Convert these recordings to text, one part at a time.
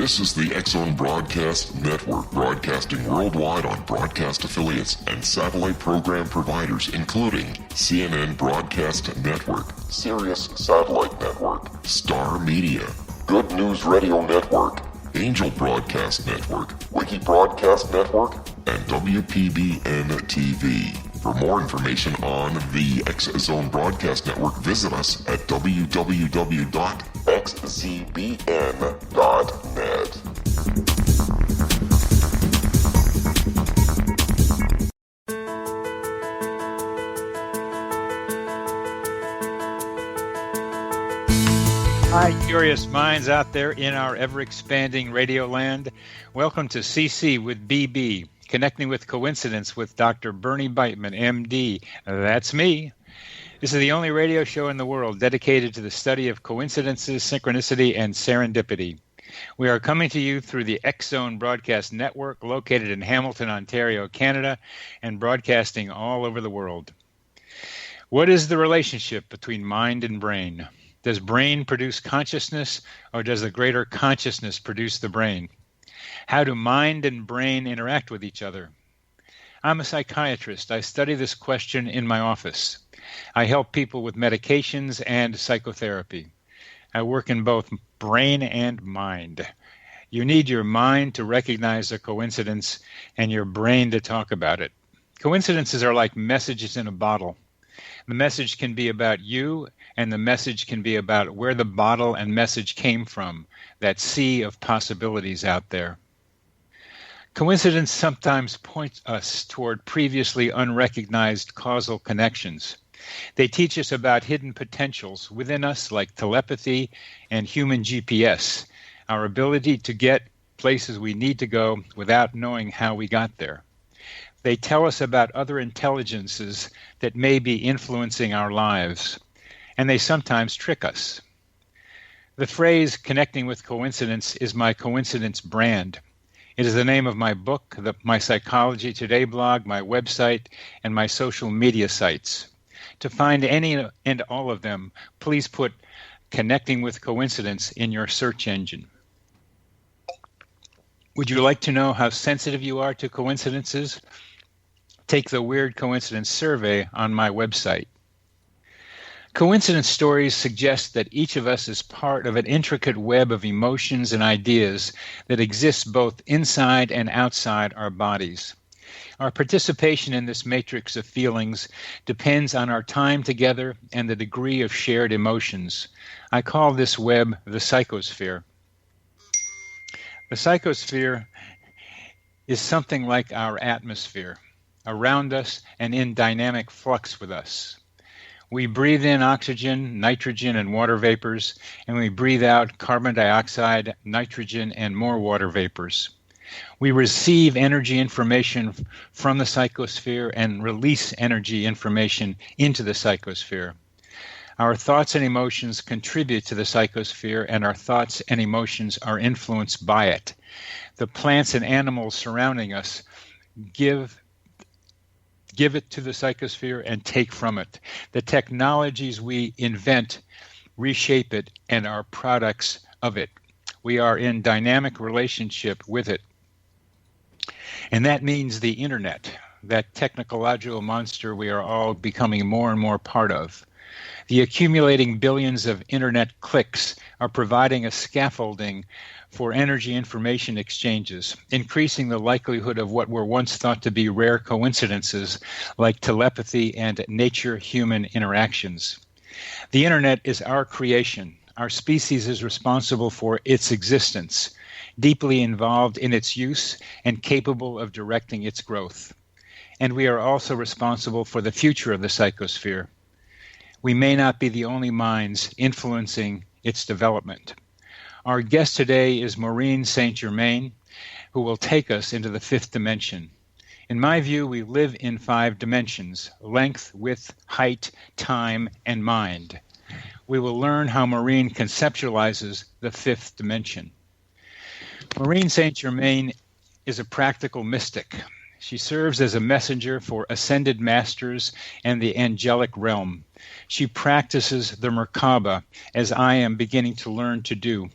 This is the X-Zone Broadcast Network, broadcasting worldwide on broadcast affiliates and satellite program providers, including CNN Broadcast Network, Sirius Satellite Network, Star Media, Good News Radio Network, Angel Broadcast Network, Wiki Broadcast Network, and WPBN TV. For more information on the X-Zone Broadcast Network, visit us at www.xzbn.net. Hi, curious minds out there in our ever-expanding radio land. Welcome to CC with BB, Connecting with Coincidence with Dr. Bernie Beitman, MD. That's me. This is the only radio show in the world dedicated to the study of coincidences, synchronicity, and serendipity. We are coming to you through the X-Zone Broadcast Network, located in Hamilton, Ontario, Canada, and broadcasting all over the world. What is the relationship between mind and brain? Does brain produce consciousness, or does the greater consciousness produce the brain? How do mind and brain interact with each other? I'm a psychiatrist. I study this question in my office. I help people with medications and psychotherapy. I work in both brain and mind. You need your mind to recognize a coincidence and your brain to talk about it. Coincidences are like messages in a bottle. The message can be about you, and the message can be about where the bottle and message came from, that sea of possibilities out there. Coincidence sometimes points us toward previously unrecognized causal connections. They teach us about hidden potentials within us, like telepathy and human GPS, our ability to get places we need to go without knowing how we got there. They tell us about other intelligences that may be influencing our lives, and they sometimes trick us. The phrase connecting with coincidence is my coincidence brand. It is the name of my book, my Psychology Today blog, my website, and my social media sites. To find any and all of them, please put Connecting with Coincidence in your search engine. Would you like to know how sensitive you are to coincidences? Take the Weird Coincidence Survey on my website. Coincidence stories suggest that each of us is part of an intricate web of emotions and ideas that exists both inside and outside our bodies. Our participation in this matrix of feelings depends on our time together and the degree of shared emotions. I call this web the psychosphere. The psychosphere is something like our atmosphere, around us and in dynamic flux with us. We breathe in oxygen, nitrogen, and water vapors, and we breathe out carbon dioxide, nitrogen, and more water vapors. We receive energy information from the psychosphere and release energy information into the psychosphere. Our thoughts and emotions contribute to the psychosphere, and our thoughts and emotions are influenced by it. The plants and animals surrounding us give it to the psychosphere and take from it. The technologies we invent reshape it and are products of it. We are in dynamic relationship with it. And that means the internet, that technological monster we are all becoming more and more part of. The accumulating billions of internet clicks are providing a scaffolding for energy information exchanges, increasing the likelihood of what were once thought to be rare coincidences like telepathy and nature-human interactions. The internet is our creation. Our species is responsible for its existence, deeply involved in its use and capable of directing its growth. And we are also responsible for the future of the psychosphere. We may not be the only minds influencing its development. Our guest today is Maureen St. Germain, who will take us into the fifth dimension. In my view, we live in 5 dimensions: length, width, height, time, and mind. We will learn how Maureen conceptualizes the fifth dimension. Maureen St. Germain is a practical mystic. She serves as a messenger for ascended masters and the angelic realm. She practices the MerKaBa, as I am beginning to learn to do.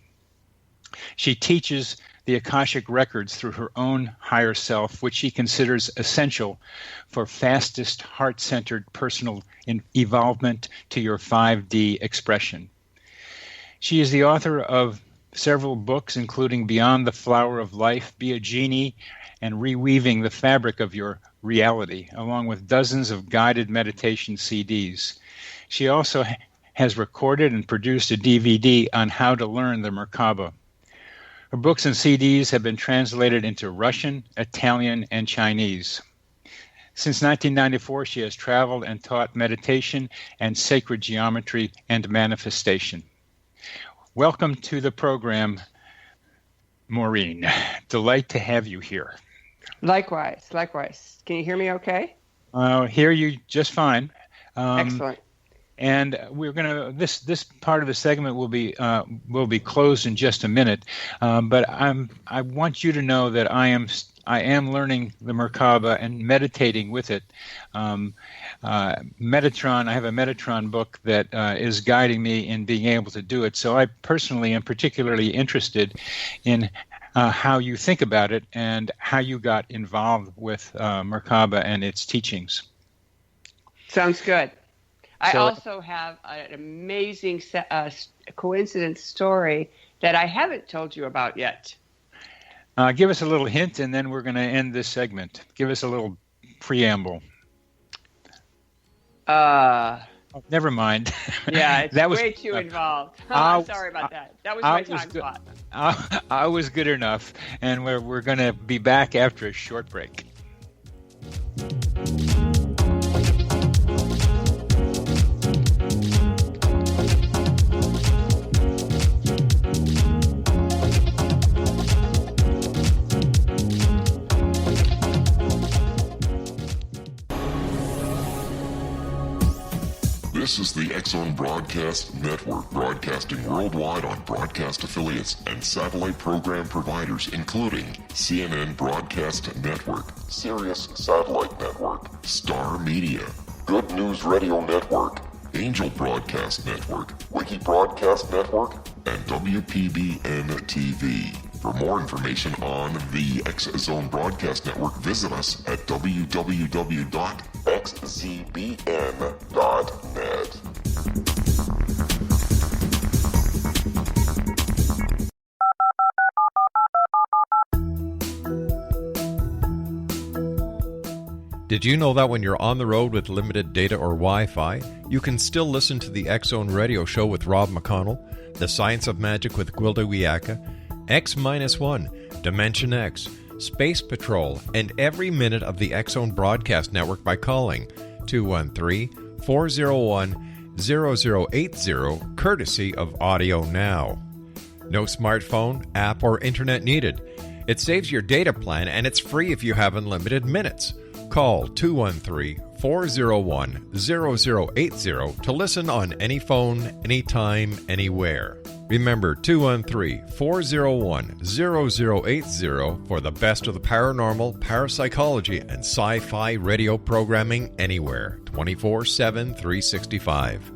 She teaches the Akashic Records through her own higher self, which she considers essential for fastest heart-centered personal evolvement to your 5D expression. She is the author of several books, including Beyond the Flower of Life, Be a Genie, and Reweaving the Fabric of Your Reality, along with dozens of guided meditation CDs. She also has recorded and produced a DVD on how to learn the MerKaBa. Her books and CDs have been translated into Russian, Italian, and Chinese. Since 1994, she has traveled and taught meditation and sacred geometry and manifestation. Welcome to the program, Maureen. Delight to have you here. Likewise. Can you hear me okay? Hear you just fine. Excellent. And we're gonna this part of the segment will be closed in just a minute. But I want you to know that I am learning the MerKaBa and meditating with it. Metatron. I have a Metatron book that is guiding me in being able to do it. So I personally am particularly interested in how you think about it and how you got involved with MerKaBa and its teachings. Sounds good. I also have an amazing coincidence story that I haven't told you about yet. Give us a little hint, and then we're going to end this segment. Give us a little preamble. Never mind. Yeah, it's way too involved. Sorry about that. That was my time slot. I was good enough, and we're going to be back after a short break. This is the X-Zone Broadcast Network, broadcasting worldwide on broadcast affiliates and satellite program providers, including CNN Broadcast Network, Sirius Satellite Network, Star Media, Good News Radio Network, Angel Broadcast Network, Wiki Broadcast Network, and WPBN TV. For more information on the X-Zone Broadcast Network, visit us at www.xzbn.net. Did you know that when you're on the road with limited data or Wi-Fi, you can still listen to the X-Zone Radio Show with Rob McConnell, The Science of Magic with Gwilda Wiyaka, X-1, Dimension X, Space Patrol, and every minute of the X-Zone Broadcast Network by calling 213-401-0080, courtesy of Audio Now. No smartphone, app, or internet needed. It saves your data plan, and it's free if you have unlimited minutes. Call 213-401-0080 to listen on any phone, anytime, anywhere. Remember 213-401-0080 for the best of the paranormal, parapsychology, and sci-fi radio programming anywhere, 24/7, 365.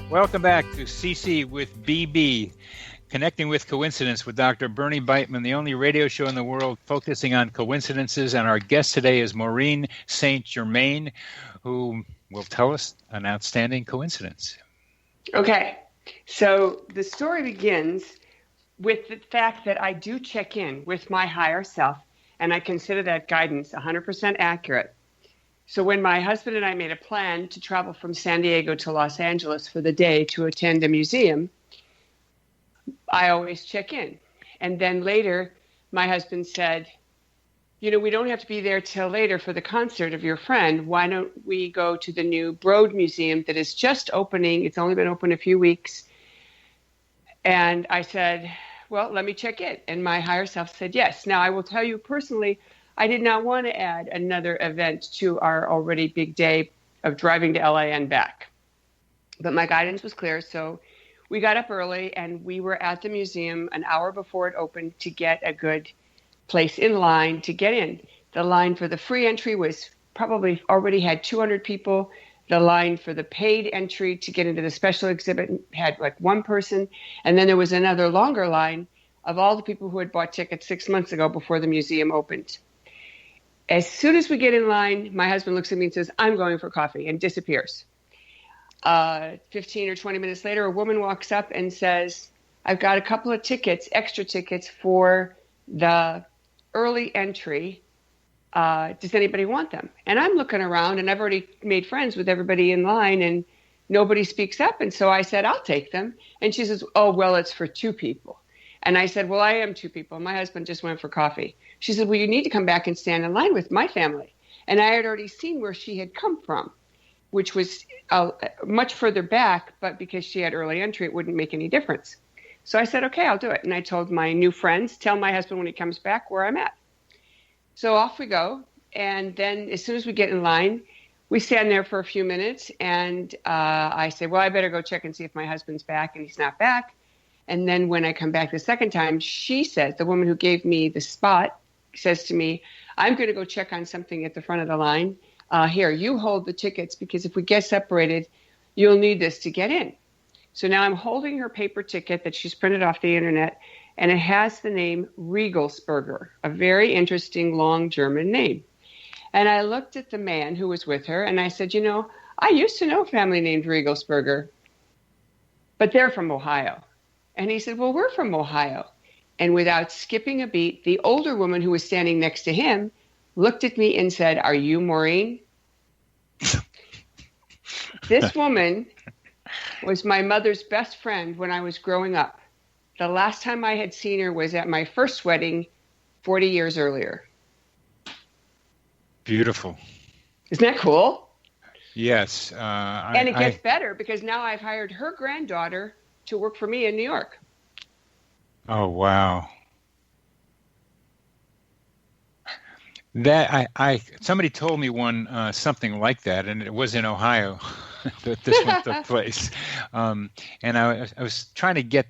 Welcome back to CC with BB, Connecting with Coincidence with Dr. Bernie Beitman, the only radio show in the world focusing on coincidences. And our guest today is Maureen St. Germain, who will tell us an outstanding coincidence. Okay, so the story begins with the fact that I do check in with my higher self, and I consider that guidance 100% accurate. So when my husband and I made a plan to travel from San Diego to Los Angeles for the day to attend a museum, I always check in. And then later, my husband said, you know, we don't have to be there till later for the concert of your friend. Why don't we go to the new Broad Museum that is just opening? It's only been open a few weeks. And I said, well, let me check in. And my higher self said yes. Now, I will tell you personally, I did not want to add another event to our already big day of driving to LA and back. But my guidance was clear, so we got up early and we were at the museum an hour before it opened to get a good place in line to get in. The line for the free entry was probably already had 200 people. The line for the paid entry to get into the special exhibit had like one person. And then there was another longer line of all the people who had bought tickets 6 months ago before the museum opened. As soon as we get in line, my husband looks at me and says, I'm going for coffee, and disappears. 15 or 20 minutes later, a woman walks up and says, I've got a couple of tickets, extra tickets for the early entry. Does anybody want them? And I'm looking around, and I've already made friends with everybody in line, and nobody speaks up. And so I said, I'll take them. And she says, oh, well, it's for 2 people. And I said, well, I am 2 people. My husband just went for coffee. She said, well, you need to come back and stand in line with my family. And I had already seen where she had come from, which was much further back, but because she had early entry, it wouldn't make any difference. So I said, okay, I'll do it. And I told my new friends, tell my husband when he comes back where I'm at. So off we go. And then as soon as we get in line, we stand there for a few minutes. And I say, well, I better go check and see if my husband's back. And he's not back. And then when I come back the second time, she says, the woman who gave me the spot says to me, I'm going to go check on something at the front of the line. Here, you hold the tickets, because if we get separated, you'll need this to get in. So now I'm holding her paper ticket that she's printed off the internet, and it has the name Regelsberger, a very interesting long German name. And I looked at the man who was with her, and I said, you know, I used to know a family named Regelsberger, but they're from Ohio. And he said, well, we're from Ohio. And without skipping a beat, the older woman who was standing next to him looked at me and said, are you Maureen? This woman was my mother's best friend when I was growing up. The last time I had seen her was at my first wedding 40 years earlier. Beautiful. Isn't that cool? Yes. And it gets better, because now I've hired her granddaughter to work for me in New York. Oh, wow. That somebody told me something like that, and it was in Ohio that this one took place. And I was trying to get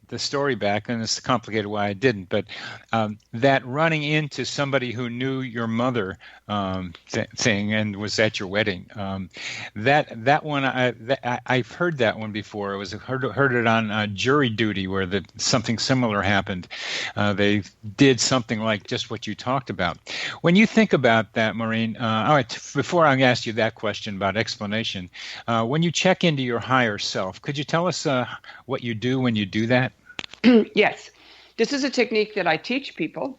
the story back, and it's complicated why I didn't. But that running into somebody who knew your mother thing and was at your wedding, that one I've heard that one before. Heard it on Jury Duty, where something similar happened. They did something like just what you talked about. When you think about that, Maureen, all right, before I ask you that question about explanation, when you check into your higher self, could you tell us what you do when you do that? Yes. This is a technique that I teach people,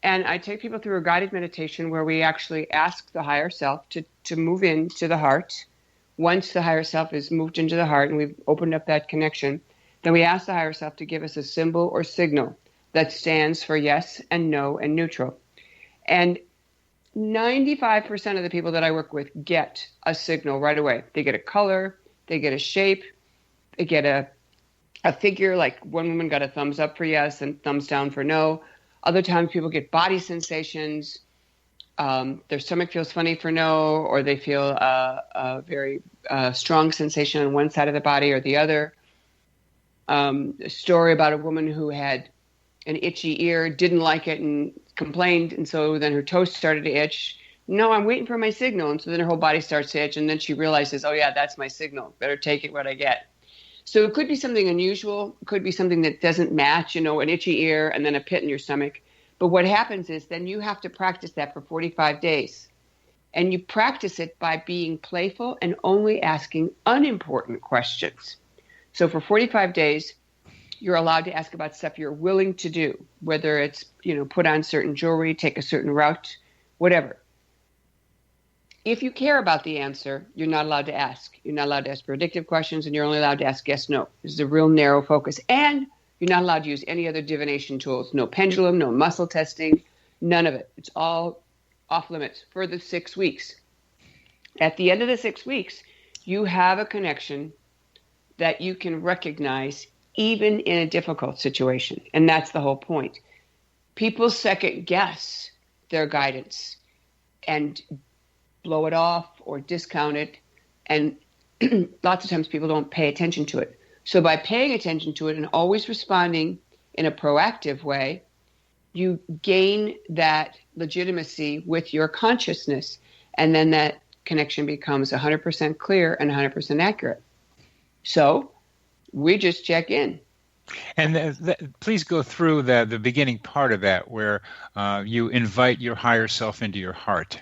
and I take people through a guided meditation where we actually ask the higher self to move into the heart. Once the higher self is moved into the heart and we've opened up that connection, then we ask the higher self to give us a symbol or signal that stands for yes and no and neutral. And 95% of the people that I work with get a signal right away. They get a color, they get a shape, they get a figure. Like one woman got a thumbs up for yes and thumbs down for no. Other times people get body sensations. Their stomach feels funny for no, or they feel a very strong sensation on one side of the body or the other. A story about a woman who had an itchy ear, didn't like it and complained, and so then her toes started to itch. No, I'm waiting for my signal. And so then her whole body starts to itch, and then she realizes, oh yeah, that's my signal. Better take it what I get. So it could be something unusual. It could be something that doesn't match, an itchy ear and then a pit in your stomach. But what happens is then you have to practice that for 45 days. And you practice it by being playful and only asking unimportant questions. So for 45 days, you're allowed to ask about stuff you're willing to do, whether it's, put on certain jewelry, take a certain route, whatever. If you care about the answer, you're not allowed to ask. You're not allowed to ask predictive questions, and you're only allowed to ask yes, no. This is a real narrow focus. And you're not allowed to use any other divination tools. No pendulum, no muscle testing, none of it. It's all off limits for the 6 weeks. At the end of the 6 weeks, you have a connection that you can recognize even in a difficult situation. And that's the whole point. People second guess their guidance and blow it off or discount it. And lots of times people don't pay attention to it. So by paying attention to it and always responding in a proactive way, you gain that legitimacy with your consciousness. And then that connection becomes 100% clear and 100% accurate. So we just check in. And please go through the beginning part of that where you invite your higher self into your heart.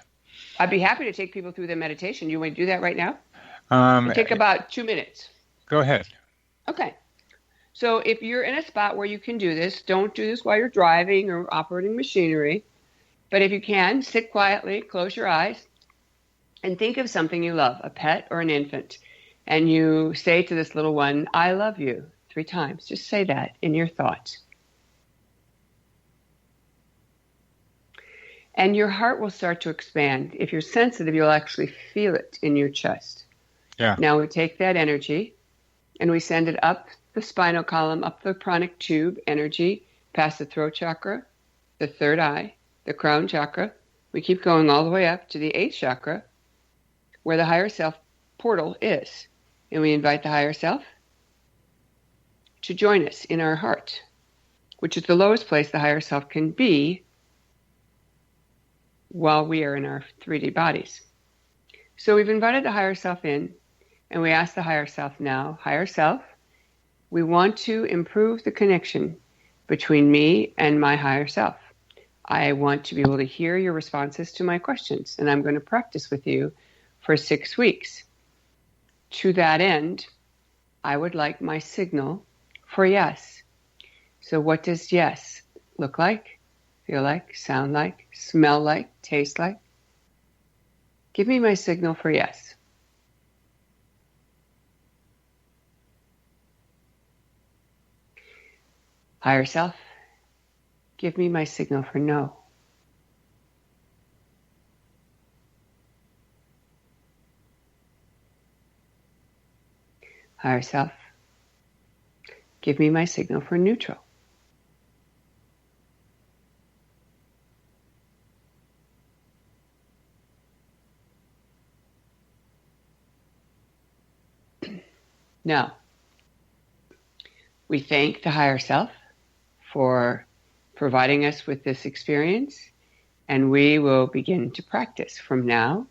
I'd be happy to take people through the meditation. You want to do that right now? It'll take about 2 minutes. Go ahead. Okay. So if you're in a spot where you can do this, don't do this while you're driving or operating machinery. But if you can, sit quietly, close your eyes, and think of something you love, a pet or an infant. And you say to this little one, I love you, 3 times. Just say that in your thoughts. And your heart will start to expand. If you're sensitive, you'll actually feel it in your chest. Yeah. Now we take that energy and we send it up the spinal column, up the pranic tube energy, past the throat chakra, the third eye, the crown chakra. We keep going all the way up to the 8th chakra, where the higher self portal is. And we invite the higher self to join us in our heart, which is the lowest place the higher self can be while we are in our 3D bodies. So we've invited the higher self in, and we ask the higher self now, higher self, we want to improve the connection between me and my higher self. I want to be able to hear your responses to my questions, and I'm going to practice with you for 6 weeks. To that end, I would like my signal for yes. So what does yes look like, feel like, sound like, smell like, taste like? Give me my signal for yes. Higher self, give me my signal for no. Higher self, give me my signal for neutral. Now, we thank the higher self for providing us with this experience, and we will begin to practice from now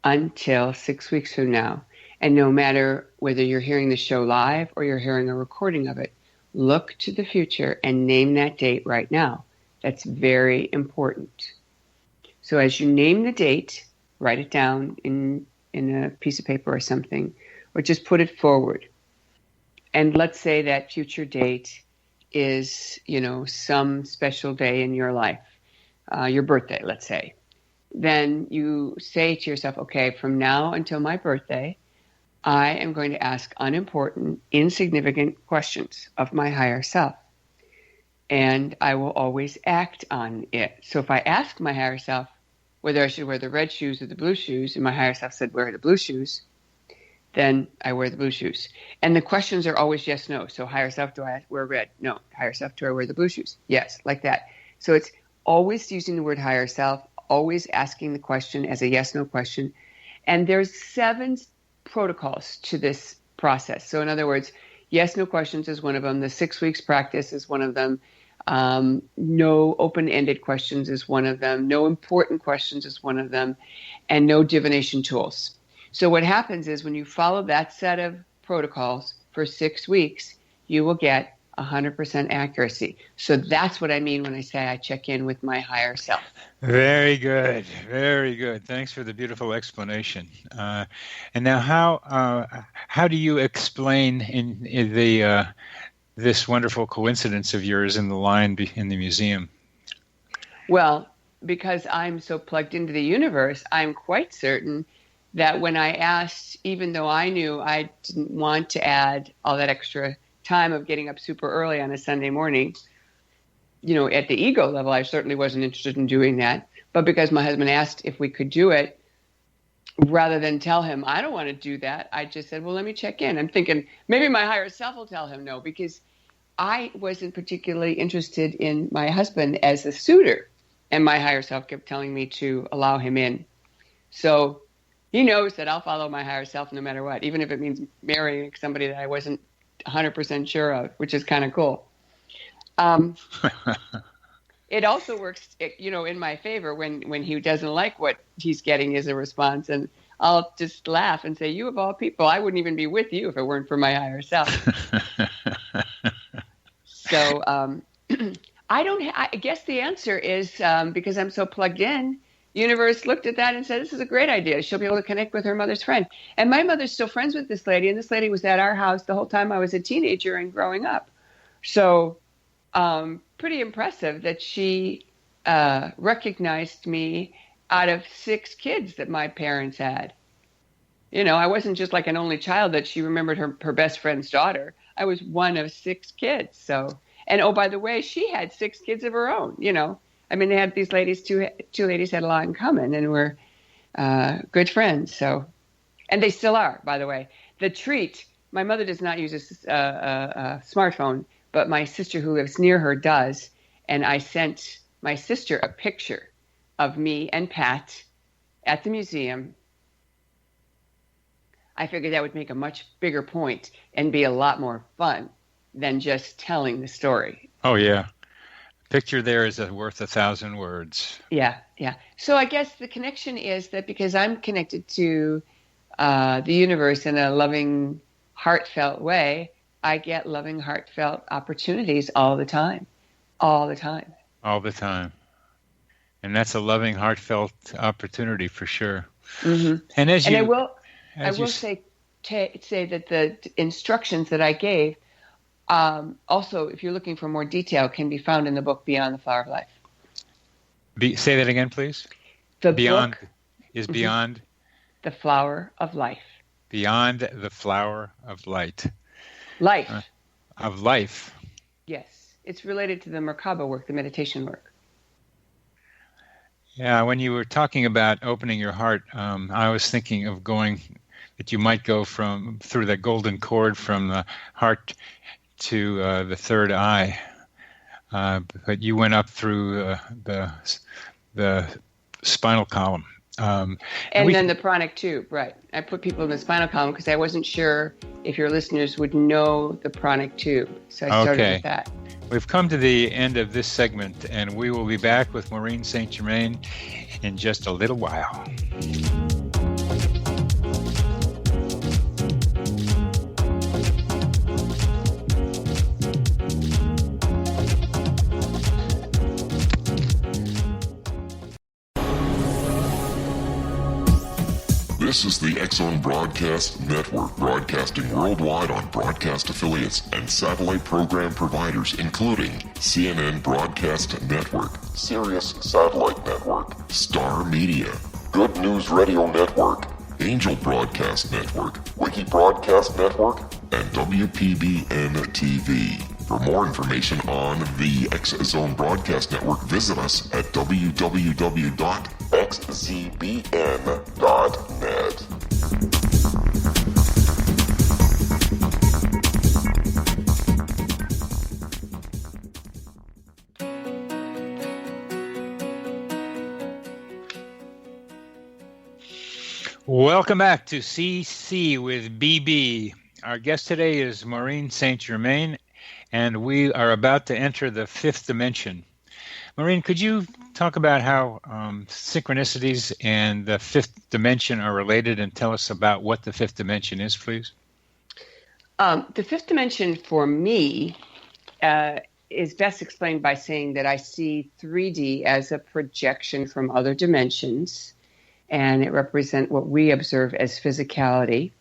until 6 weeks from now. And no matter whether you're hearing the show live or you're hearing a recording of it, look to the future and name that date right now. That's very important. So as you name the date, write it down in a piece of paper or something, or just put it forward. And let's say that future date is, some special day in your life, your birthday, let's say. Then you say to yourself, okay, from now until my birthday, I am going to ask unimportant, insignificant questions of my higher self. And I will always act on it. So if I ask my higher self whether I should wear the red shoes or the blue shoes, and my higher self said wear the blue shoes, then I wear the blue shoes. And the questions are always yes, no. So higher self, do I wear red? No. Higher self, do I wear the blue shoes? Yes, like that. So it's always using the word higher self, always asking the question as a yes, no question. And there's 7 protocols to this process. So in other words, yes, no questions is one of them. The 6 weeks practice is one of them. No open-ended questions is one of them. No important questions is one of them. And no divination tools. So what happens is when you follow that set of protocols for 6 weeks, you will get 100% accuracy. So that's what I mean when I say I check in with my higher self. Very good. Very good. Thanks for the beautiful explanation. And now how do you explain in the this wonderful coincidence of yours in the line in the museum? Well, because I'm so plugged into the universe, I'm quite certain that when I asked, even though I knew I didn't want to add all that extra time of getting up super early on a Sunday morning, at the ego level, I certainly wasn't interested in doing that. But because my husband asked if we could do it, rather than tell him, I don't want to do that, I just said, well, let me check in. I'm thinking maybe my higher self will tell him no, because I wasn't particularly interested in my husband as a suitor. And my higher self kept telling me to allow him in. So he knows that I'll follow my higher self no matter what, even if it means marrying somebody that I wasn't 100% sure of, which is kind of cool. it also works, in my favor when he doesn't like what he's getting as a response. And I'll just laugh and say, you of all people, I wouldn't even be with you if it weren't for my higher self. So I guess the answer is because I'm so plugged in, universe looked at that and said, this is a great idea. She'll be able to connect with her mother's friend. And my mother's still friends with this lady. And this lady was at our house the whole time I was a teenager and growing up. So pretty impressive that she recognized me out of 6 kids that my parents had. I wasn't just like an only child that she remembered her best friend's daughter. I was one of 6 kids. So, and oh, by the way, she had 6 kids of her own, I mean, they had these ladies, two ladies had a lot in common and were good friends. So, and they still are, by the way. The treat, my mother does not use a smartphone, but my sister who lives near her does. And I sent my sister a picture of me and Pat at the museum. I figured that would make a much bigger point and be a lot more fun than just telling the story. Oh, yeah. Picture there is worth 1,000 words. Yeah. So I guess the connection is that because I'm connected to the universe in a loving, heartfelt way, I get loving, heartfelt opportunities all the time. All the time. And that's a loving, heartfelt opportunity for sure. Mm-hmm. And I will say that the instructions that I gave, also, if you're looking for more detail, can be found in the book Beyond the Flower of Life. Say that again, please. The Beyond book is Beyond the Flower of Life. Beyond the Flower of Light. Life. Of life. Yes. It's related to the MerKaBa work, the meditation work. Yeah, when you were talking about opening your heart, I was thinking of that you might go through the golden cord from the heart to the third eye, but you went up through the spinal column. And then the pranic tube, right. I put people in the spinal column because I wasn't sure if your listeners would know the pranic tube. So I started with that. We've come to the end of this segment, and we will be back with Maureen St. Germain in just a little while. This is the X-Zone Broadcast Network, broadcasting worldwide on broadcast affiliates and satellite program providers, including CNN Broadcast Network, Sirius Satellite Network, Star Media, Good News Radio Network, Angel Broadcast Network, Wiki Broadcast Network, and WPBN TV. For more information on the X-Zone Broadcast Network, visit us at www.xzbn.net. Welcome back to CC with BB. Our guest today is Maureen St. Germain, and we are about to enter the 5th dimension. Maureen, could you talk about how synchronicities and the 5th dimension are related and tell us about what the 5th dimension is, please? The 5th dimension for me is best explained by saying that I see 3D as a projection from other dimensions, and it represents what we observe as physicality.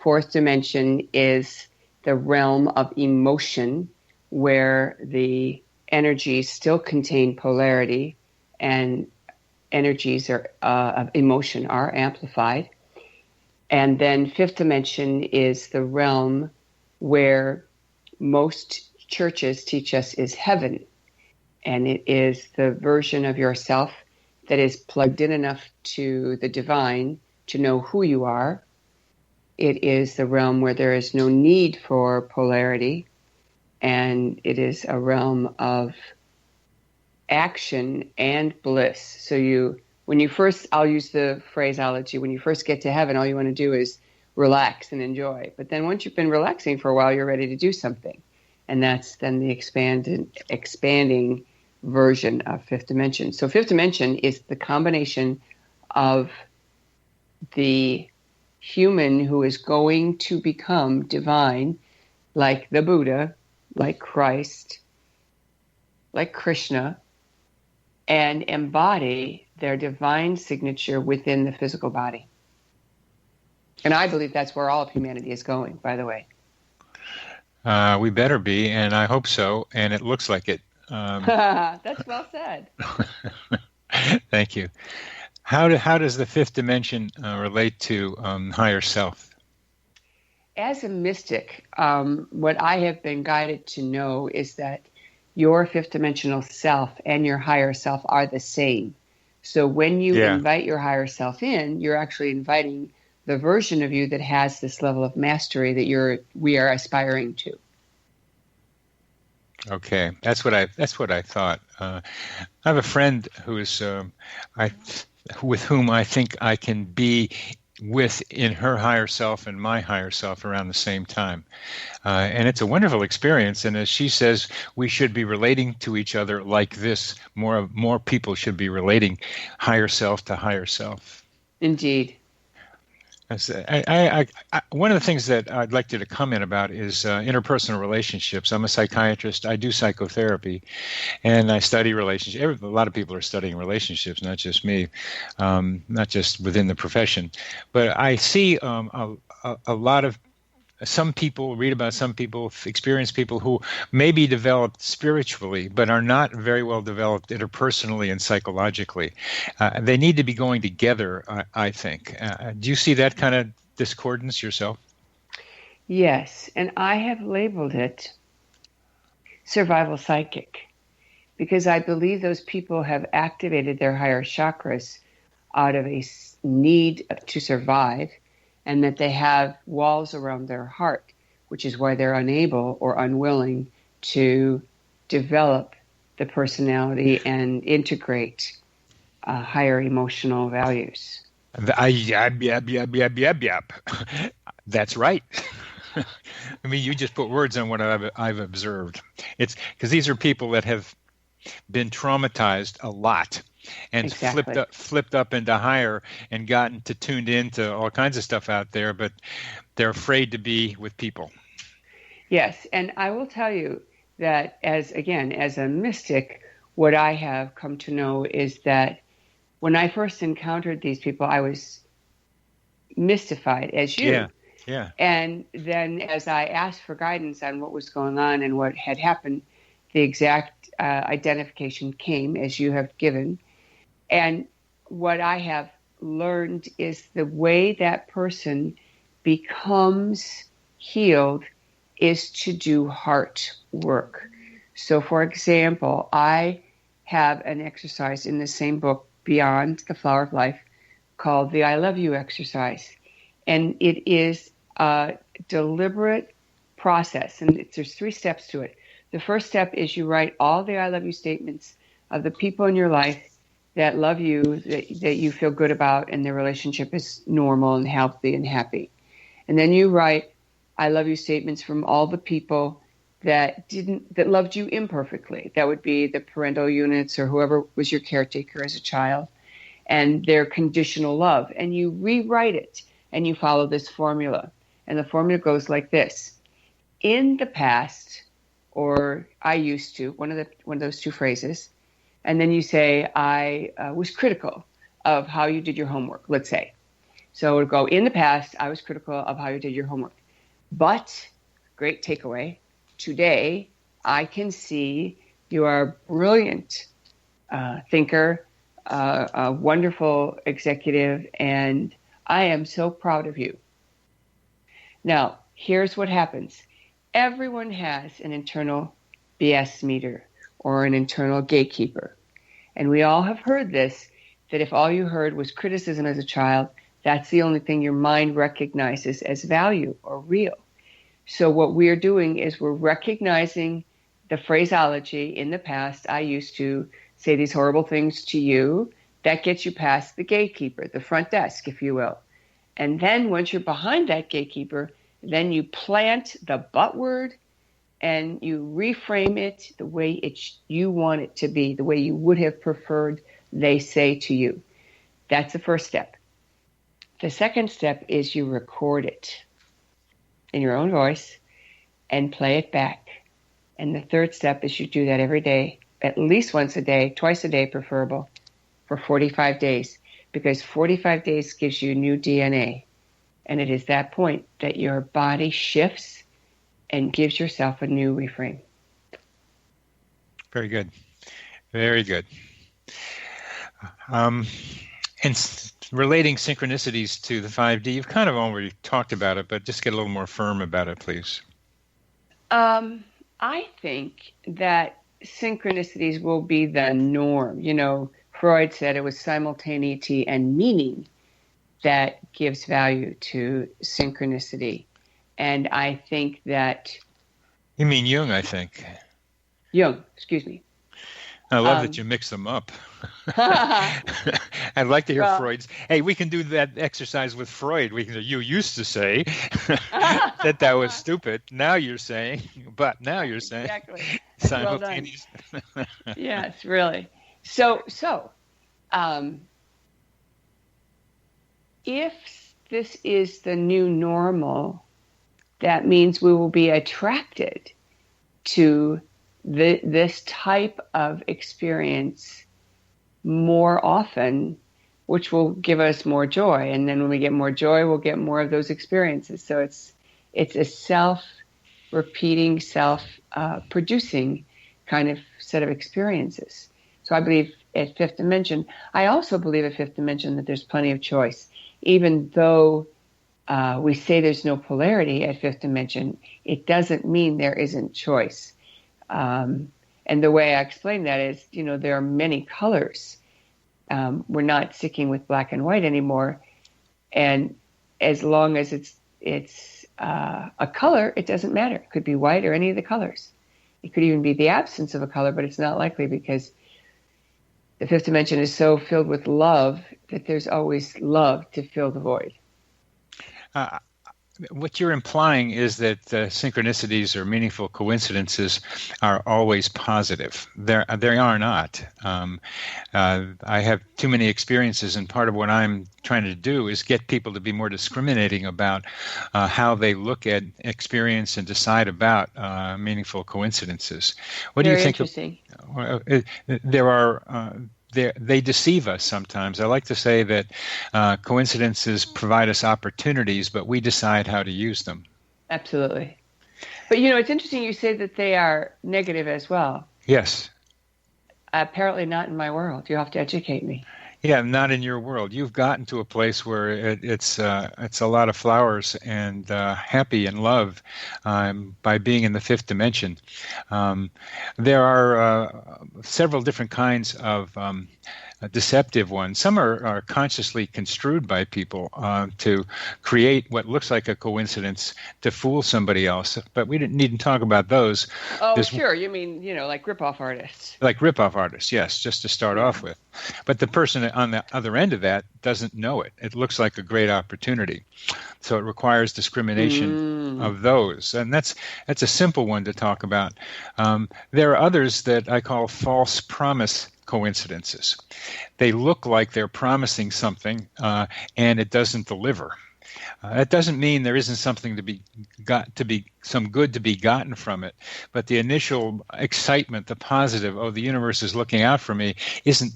4th dimension is the realm of emotion, where the energies still contain polarity and energies of emotion are amplified. And then 5th dimension is the realm where most churches teach us is heaven. And it is the version of yourself that is plugged in enough to the divine to know who you are. It is the realm where there is no need for polarity, and it is a realm of action and bliss. So I'll use the phraseology, when you first get to heaven, all you want to do is relax and enjoy. But then once you've been relaxing for a while, you're ready to do something. And that's then the expanding version of fifth dimension. So fifth dimension is the combination of the human who is going to become divine, like the Buddha, like Christ, like Krishna, and embody their divine signature within the physical body. And I believe that's where all of humanity is going, by the way. We better be, and I hope so, and it looks like it. That's well said. Thank you. How does the fifth dimension relate to higher self? As a mystic, what I have been guided to know is that your fifth dimensional self and your higher self are the same. So when you invite your higher self in, you're actually inviting the version of you that has this level of mastery that we are aspiring to. Okay, that's what I thought. I have a friend who is with whom I think I can be in her higher self and my higher self around the same time, and it's a wonderful experience. And as she says, we should be relating to each other like this. More people should be relating higher self to higher self. Indeed. One of the things that I'd like you to comment about is interpersonal relationships. I'm a psychiatrist. I do psychotherapy, and I study relationships. A lot of people are studying relationships, not just me, not just within the profession. But I see a lot of some people, read about some people, experience people who may be developed spiritually, but are not very well developed interpersonally and psychologically. They need to be going together, I think. Do you see that kind of discordance yourself? Yes, and I have labeled it survival psychic, because I believe those people have activated their higher chakras out of a need to survive, and that they have walls around their heart, which is why they're unable or unwilling to develop the personality and integrate higher emotional values. That's right. I mean, you just put words on what I've observed. It's because these are people that have been traumatized a lot and exactly. flipped up into higher and gotten tuned into all kinds of stuff out there, but they're afraid to be with people. Yes, and I will tell you that as a mystic, what I have come to know is that when I first encountered these people, I was mystified as you. Yeah. And then as I asked for guidance on what was going on and what had happened, the exact identification came as you have given. And what I have learned is the way that person becomes healed is to do heart work. So, for example, I have an exercise in the same book, Beyond the Flower of Life, called the I Love You exercise. And it is a deliberate process, and there's 3 steps to it. The first step is you write all the I love you statements of the people in your life that love you, that you feel good about, and their relationship is normal and healthy and happy. And then you write I love you statements from all the people that loved you imperfectly. That would be the parental units or whoever was your caretaker as a child, and their conditional love. And you rewrite it, and you follow this formula. And the formula goes like this. In the past, or I used to, one of those 2 phrases, and then you say, I was critical of how you did your homework, let's say. So it would go, in the past, I was critical of how you did your homework. But, great takeaway, today I can see you are a brilliant thinker, a wonderful executive, and I am so proud of you. Now, here's what happens. Everyone has an internal BS meter or an internal gatekeeper. And we all have heard this, that if all you heard was criticism as a child, that's the only thing your mind recognizes as value or real. So what we're doing is we're recognizing the phraseology in the past. I used to say these horrible things to you. That gets you past the gatekeeper, the front desk, if you will. And then once you're behind that gatekeeper, then you plant the but word and you reframe it the way you want it to be, the way you would have preferred they say to you. That's the first step. The second step is you record it in your own voice and play it back. And the third step is you do that every day, at least once a day, twice a day preferable, for 45 days, because 45 days gives you new DNA. And it is that point that your body shifts and gives yourself a new reframe. Very good. Very good. And relating synchronicities to the 5D, you've kind of already talked about it, but just get a little more firm about it, please. I think that synchronicities will be the norm. You know, Freud said it was simultaneity and meaning that gives value to synchronicity. And I think that... You mean Jung, I think. Jung, excuse me. I love that you mix them up. I'd like to hear Freud's. Hey, we can do that exercise with Freud. You used to say that was stupid. Now you're saying, exactly. Simultaneous. Well, yes, really. So, if this is the new normal, that means we will be attracted to this type of experience more often, which will give us more joy. And then when we get more joy, we'll get more of those experiences. So it's a self-repeating, self-producing kind of set of experiences. So I believe at fifth dimension, I also believe at fifth dimension that there's plenty of choice. Even though we say there's no polarity at fifth dimension, it doesn't mean there isn't choice. And the way I explain that is, you know, there are many colors. We're not sticking with black and white anymore. And as long as it's a color, it doesn't matter. It could be white or any of the colors. It could even be the absence of a color, but it's not likely because the fifth dimension is so filled with love that there's always love to fill the void. What you're implying is that synchronicities or meaningful coincidences are always positive. They are not. I have too many experiences, and part of what I'm trying to do is get people to be more discriminating about how they look at experience and decide about meaningful coincidences. What Very do you think? Interesting. There are. They deceive us sometimes. I like to say that coincidences provide us opportunities, but we decide how to use them. Absolutely. But, you know, it's interesting you say that they are negative as well. Yes. Apparently not in my world. You have to educate me. Yeah, not in your world. You've gotten to a place where it's a lot of flowers and happy and love by being in the fifth dimension. There are several different kinds of deceptive ones. Some are consciously construed by people to create what looks like a coincidence to fool somebody else. But we didn't need to talk about those. Oh, sure. You mean, you know, like rip-off artists. Like rip-off artists, yes, just to start off with. But the person on the other end of that doesn't know it. It looks like a great opportunity. So it requires discrimination of those. And that's a simple one to talk about. There are others that I call false promise coincidences. They look like they're promising something and it doesn't deliver. That doesn't mean there isn't something some good to be gotten from it, but the initial excitement, the positive, oh, the universe is looking out for me,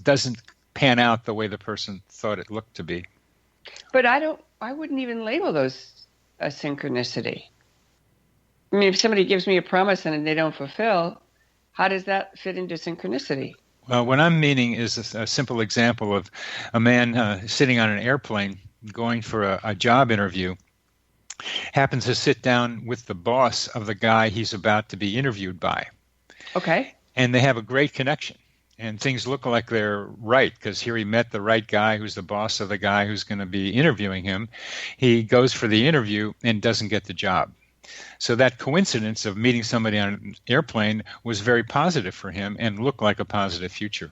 doesn't pan out the way the person thought it looked to be. But I wouldn't even label those a synchronicity. I mean, if somebody gives me a promise and they don't fulfill, how does that fit into synchronicity? Well, what I'm meaning is a simple example of a man sitting on an airplane going for a job interview, happens to sit down with the boss of the guy he's about to be interviewed by. Okay. And they have a great connection. And things look like they're right, because here he met the right guy who's the boss of the guy who's going to be interviewing him. He goes for the interview and doesn't get the job. So that coincidence of meeting somebody on an airplane was very positive for him and looked like a positive future.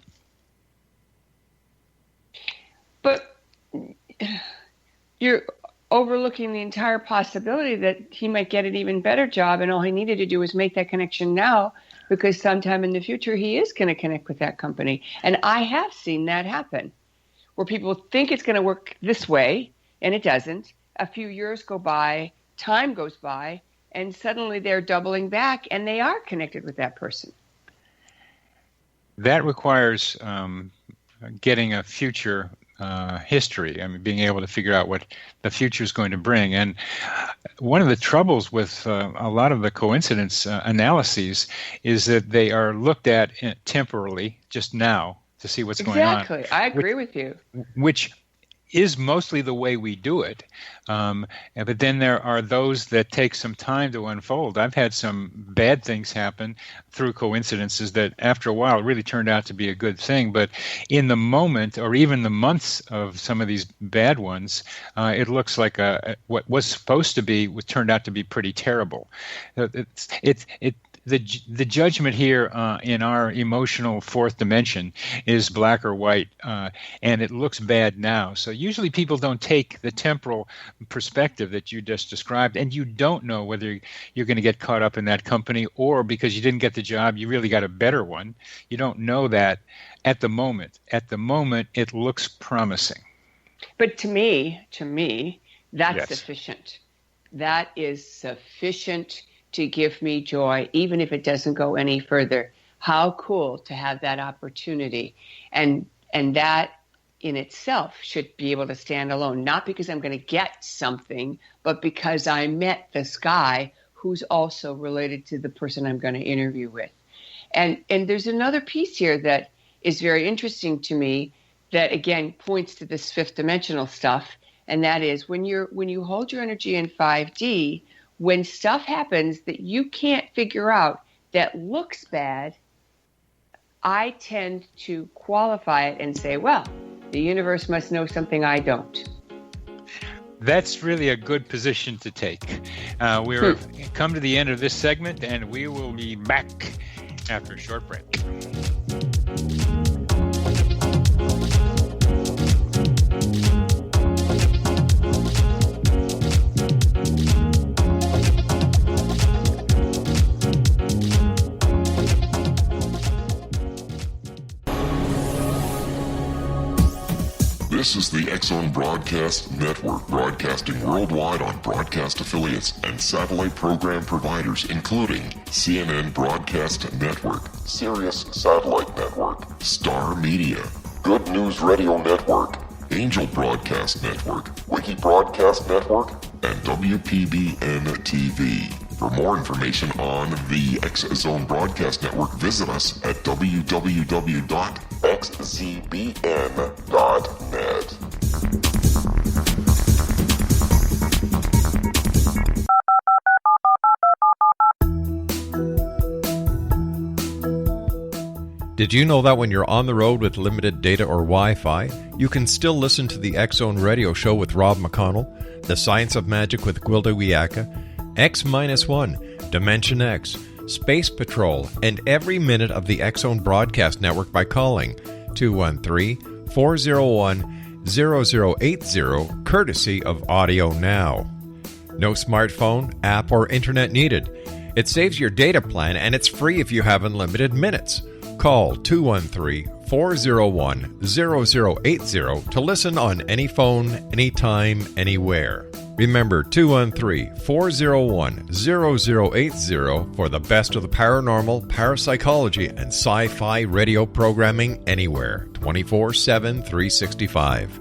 But overlooking the entire possibility that he might get an even better job, and all he needed to do was make that connection now, because sometime in the future he is going to connect with that company. And I have seen that happen, where people think it's going to work this way, and it doesn't. A few years go by, time goes by, and suddenly they're doubling back, and they are connected with that person. That requires getting a future history. I mean, being able to figure out what the future is going to bring. And one of the troubles with a lot of the coincidence analyses is that they are looked at temporally, just now, to see what's going on. Exactly. I agree with you. Which is mostly the way we do it. But then there are those that take some time to unfold. I've had some bad things happen through coincidences that after a while really turned out to be a good thing. But in the moment, or even the months of some of these bad ones, it looks like what was supposed to be turned out to be pretty terrible. The judgment here in our emotional fourth dimension is black or white, and it looks bad now. So usually people don't take the temporal perspective that you just described, and you don't know whether you're going to get caught up in that company, or because you didn't get the job, you really got a better one. You don't know that at the moment. At the moment, it looks promising. But to me, that's Yes. sufficient. That is sufficient to give me joy, even if it doesn't go any further. How cool to have that opportunity. And that in itself should be able to stand alone, not because I'm going to get something, but because I met this guy who's also related to the person I'm going to interview with. And there's another piece here that is very interesting to me that, again, points to this fifth dimensional stuff. And that is when you hold your energy in 5D, when stuff happens that you can't figure out that looks bad, I tend to qualify it and say, well, the universe must know something I don't. That's really a good position to take. We're come to the end of this segment, and we will be back after a short break. This is the X-Zone Broadcast Network, broadcasting worldwide on broadcast affiliates and satellite program providers, including CNN Broadcast Network, Sirius Satellite Network, Star Media, Good News Radio Network, Angel Broadcast Network, Wiki Broadcast Network, and WPBN TV. For more information on the X-Zone Broadcast Network, visit us at www.xzbn.net. Did you know that when you're on the road with limited data or Wi-Fi, you can still listen to the X-Zone Radio Show with Rob McConnell, The Science of Magic with Gwilda Wiyaka, X-1, Dimension X, Space Patrol, and every minute of the X-Zone Broadcast Network by calling 213-401-0080, courtesy of Audio Now. No smartphone, app, or internet needed. It saves your data plan, and it's free if you have unlimited minutes. Call 213-401-0080 to listen on any phone, anytime, anywhere. Remember 213-401-0080 for the best of the paranormal, parapsychology, and sci-fi radio programming anywhere, 24/7, 365.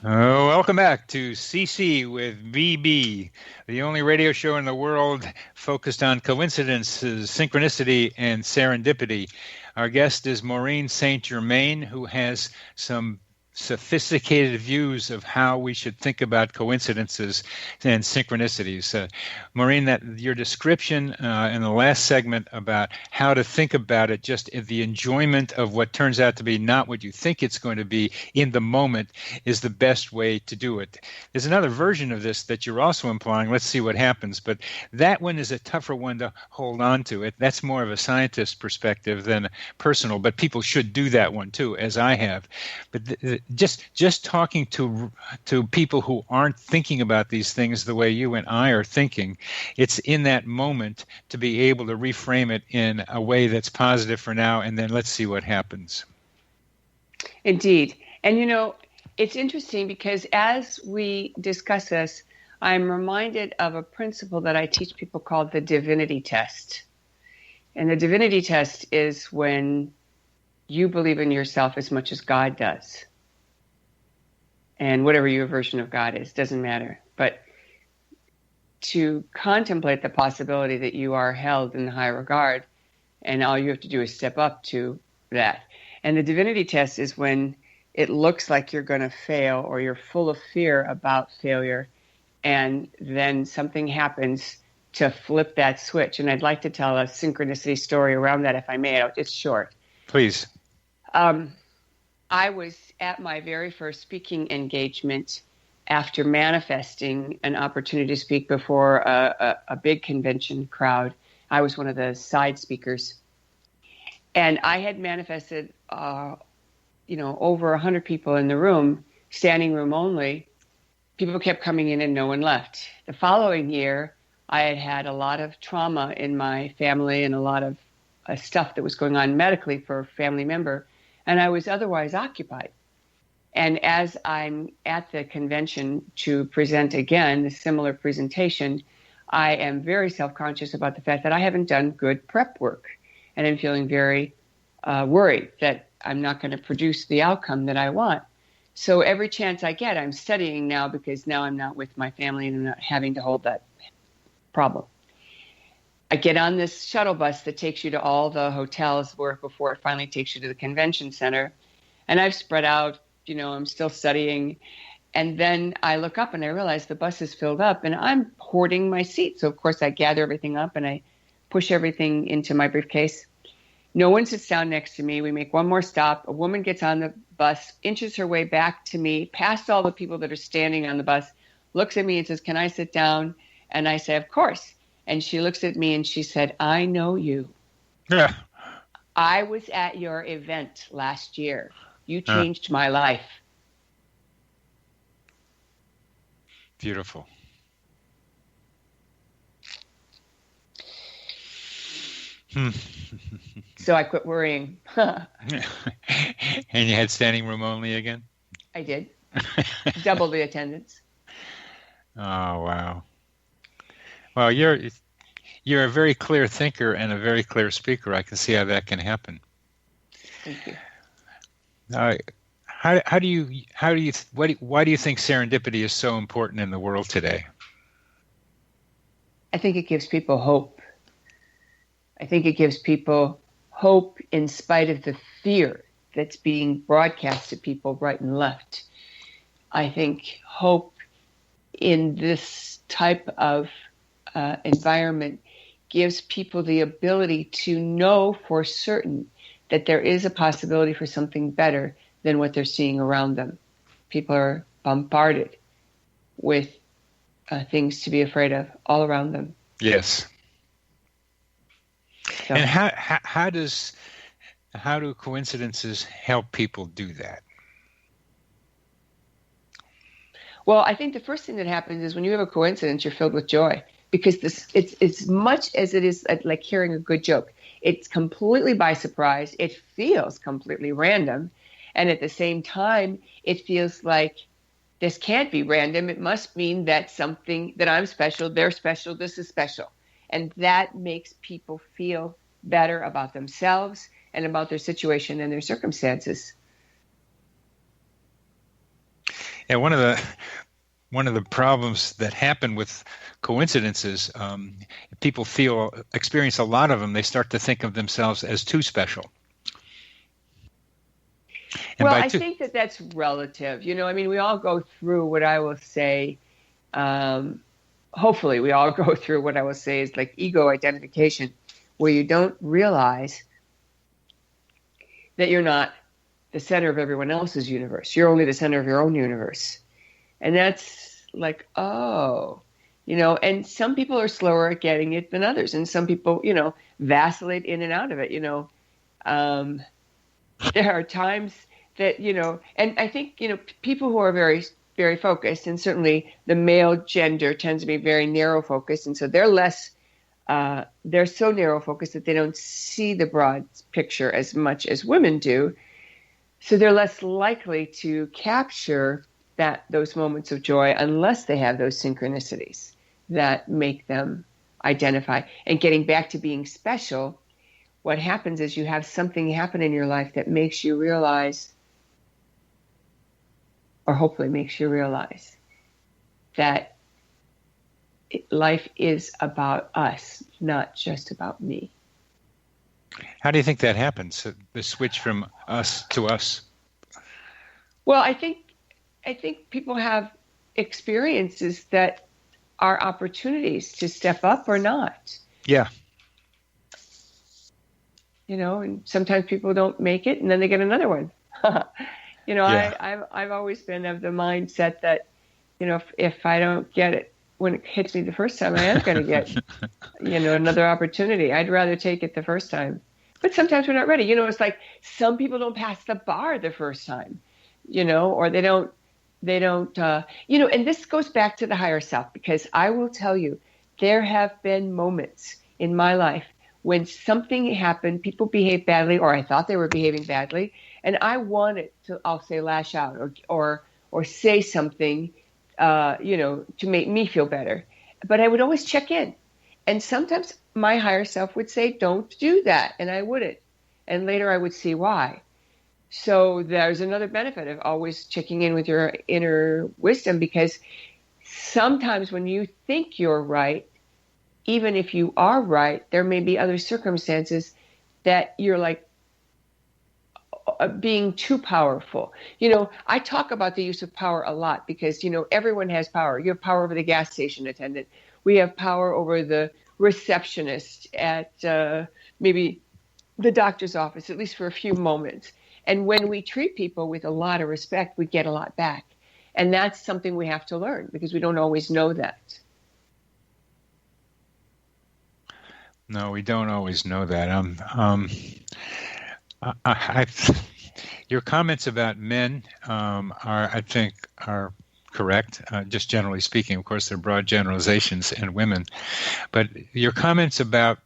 Welcome back to CC with VB, the only radio show in the world focused on coincidences, synchronicity, and serendipity. Our guest is Maureen St. Germain, who has some sophisticated views of how we should think about coincidences and synchronicities. Maureen, that your description in the last segment about how to think about it, just the enjoyment of what turns out to be not what you think it's going to be in the moment, is the best way to do it. There's another version of this that you're also implying. Let's see what happens. But that one is a tougher one to hold on to. That's more of a scientist perspective than personal, but people should do that one too, as I have. But just talking to people who aren't thinking about these things the way you and I are thinking, it's in that moment to be able to reframe it in a way that's positive for now, and then let's see what happens. Indeed. And it's interesting because as we discuss this, I'm reminded of a principle that I teach people called the divinity test. And the divinity test is when you believe in yourself as much as God does. And whatever your version of God is, doesn't matter. But to contemplate the possibility that you are held in high regard, and all you have to do is step up to that. And the divinity test is when it looks like you're going to fail or you're full of fear about failure, and then something happens to flip that switch. And I'd like to tell a synchronicity story around that, if I may. It's short. Please. I was at my very first speaking engagement after manifesting an opportunity to speak before a big convention crowd. I was one of the side speakers. And I had manifested, over 100 people in the room, standing room only. People kept coming in and no one left. The following year, I had had a lot of trauma in my family and a lot of stuff that was going on medically for a family member. And I was otherwise occupied. And as I'm at the convention to present again a similar presentation, I am very self-conscious about the fact that I haven't done good prep work. And I'm feeling very worried that I'm not going to produce the outcome that I want. So every chance I get, I'm studying now because now I'm not with my family and I'm not having to hold that problem. I get on this shuttle bus that takes you to all the hotels before it finally takes you to the convention center. And I've spread out, I'm still studying. And then I look up and I realize the bus is filled up and I'm hoarding my seat. So, of course, I gather everything up and I push everything into my briefcase. No one sits down next to me. We make one more stop. A woman gets on the bus, inches her way back to me, past all the people that are standing on the bus, looks at me and says, "Can I sit down?" And I say, "Of course." And she looks at me and she said, "I know you. Yeah. I was at your event last year. You changed my life." Beautiful. So I quit worrying. And you had standing room only again? I did. Double the attendance. Oh, wow. Well, you're a very clear thinker and a very clear speaker. I can see how that can happen. Thank you. Why do you think serendipity is so important in the world today? I think it gives people hope. I think it gives people hope in spite of the fear that's being broadcast to people right and left. I think hope in this type of environment gives people the ability to know for certain that there is a possibility for something better than what they're seeing around them. People are bombarded with things to be afraid of all around them. Yes. So, and how do coincidences help people do that? Well, I think the first thing that happens is when you have a coincidence, you're filled with joy, because it's as much as it is like hearing a good joke. It's completely by surprise. It feels completely random. And at the same time, it feels like this can't be random. It must mean that that I'm special, they're special, this is special. And that makes people feel better about themselves and about their situation and their circumstances. Yeah, one of the problems that happen with coincidences, people experience a lot of them. They start to think of themselves as too special. And well, I think that that's relative. I mean, we all go through what I will say. Hopefully, we all go through what I will say is like ego identification, where you don't realize that you're not the center of everyone else's universe. You're only the center of your own universe. And that's like, and some people are slower at getting it than others. And some people, vacillate in and out of it, there are times that, and I think, people who are very, very focused, and certainly the male gender tends to be very narrow focused. And so they're they're so narrow focused that they don't see the broad picture as much as women do. So they're less likely to capture those moments of joy unless they have those synchronicities that make them identify. And getting back to being special, what happens is you have something happen in your life that makes you realize, or hopefully makes you realize, that life is about us, not just about me. How do you think that happens, the switch from us to us? Well, I think people have experiences that are opportunities to step up or not. Yeah. And sometimes people don't make it, and then they get another one. Yeah. I've always been of the mindset that, if I don't get it when it hits me the first time, I am going to get, another opportunity. I'd rather take it the first time. But sometimes we're not ready. It's like some people don't pass the bar the first time, or they don't, and this goes back to the higher self, because I will tell you, there have been moments in my life when something happened, people behaved badly, or I thought they were behaving badly, and I wanted to, I'll say, lash out or say something, to make me feel better. But I would always check in. And sometimes my higher self would say, don't do that. And I wouldn't. And later I would see why. So there's another benefit of always checking in with your inner wisdom, because sometimes when you think you're right, even if you are right, there may be other circumstances that you're like being too powerful. I talk about the use of power a lot because, everyone has power. You have power over the gas station attendant. We have power over the receptionist at maybe the doctor's office, at least for a few moments. And when we treat people with a lot of respect, we get a lot back. And that's something we have to learn, because we don't always know that. No, we don't always know that. Your comments about men I think, are correct, just generally speaking. Of course, they're broad generalizations, and women. But your comments about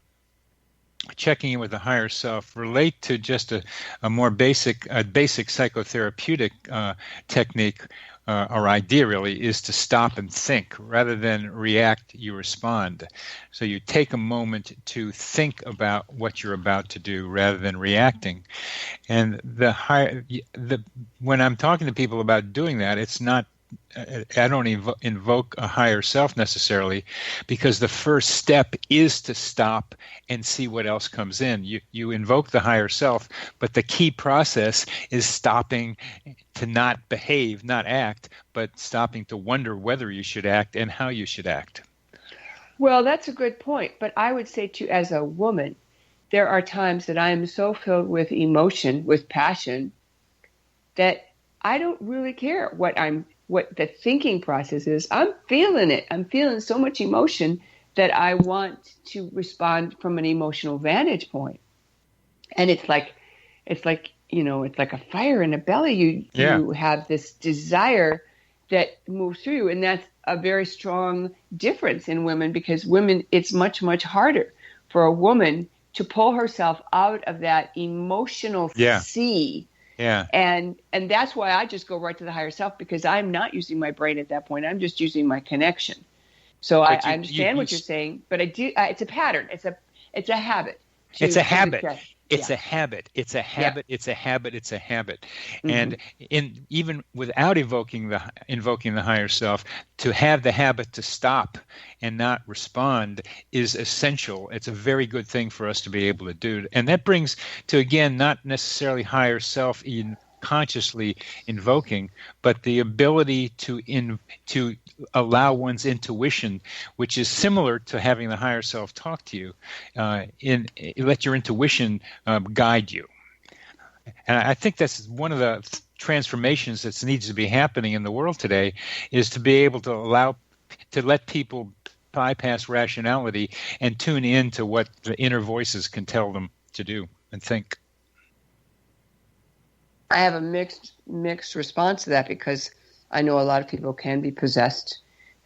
checking in with the higher self relate to just a more basic psychotherapeutic technique, or idea really, is to stop and think. Rather than react, you respond. So you take a moment to think about what you're about to do rather than reacting. And when I'm talking to people about doing that, it's not, I don't invoke a higher self necessarily, because the first step is to stop and see what else comes in. You invoke the higher self, but the key process is stopping to not behave, not act, but stopping to wonder whether you should act and how you should act. Well, that's a good point. But I would say to you, as a woman, there are times that I am so filled with emotion, with passion, that I don't really care what the thinking process is. I'm feeling it. I'm feeling so much emotion that I want to respond from an emotional vantage point. And it's like it's like a fire in a belly. You have this desire that moves through you. And that's a very strong difference in women, because women, it's much, much harder for a woman to pull herself out of that emotional sea. Yeah. And that's why I just go right to the higher self, because I'm not using my brain at that point. I'm just using my connection. So I understand what you're saying, but I do. It's a pattern. It's a habit. It's a habit. It's a habit. It's a habit. It's a habit. It's a habit. And even without invoking the higher self, to have the habit to stop and not respond is essential. It's a very good thing for us to be able to do. And that brings to, again, not necessarily higher self in consciously invoking, but the ability to allow one's intuition, which is similar to having the higher self talk to you, let your intuition guide you. And I think that's one of the transformations that needs to be happening in the world today, is to be able to let people bypass rationality and tune in to what the inner voices can tell them to do and think. I have a mixed response to that, because I know a lot of people can be possessed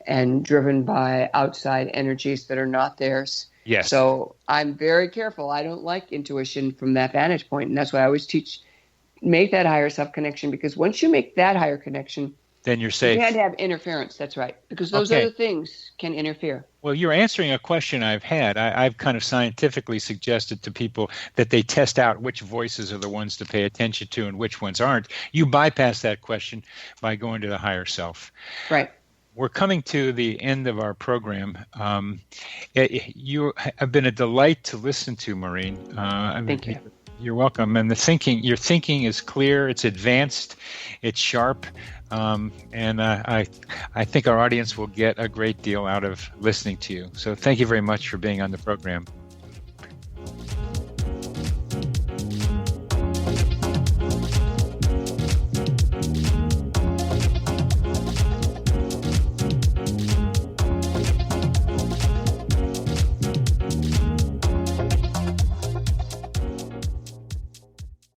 and driven by outside energies that are not theirs. Yes. So I'm very careful. I don't like intuition from that vantage point, and that's why I always teach, make that higher self connection, because once you make that higher connection, then you're safe. You can't have interference. That's right, because those other things can interfere. Well, you're answering a question I've had. I've kind of scientifically suggested to people that they test out which voices are the ones to pay attention to and which ones aren't. You bypass that question by going to the higher self. Right. We're coming to the end of our program. You have been a delight to listen to, Maureen. Thank you. You're welcome. And your thinking is clear, it's advanced, it's sharp, and I think our audience will get a great deal out of listening to you. So thank you very much for being on the program.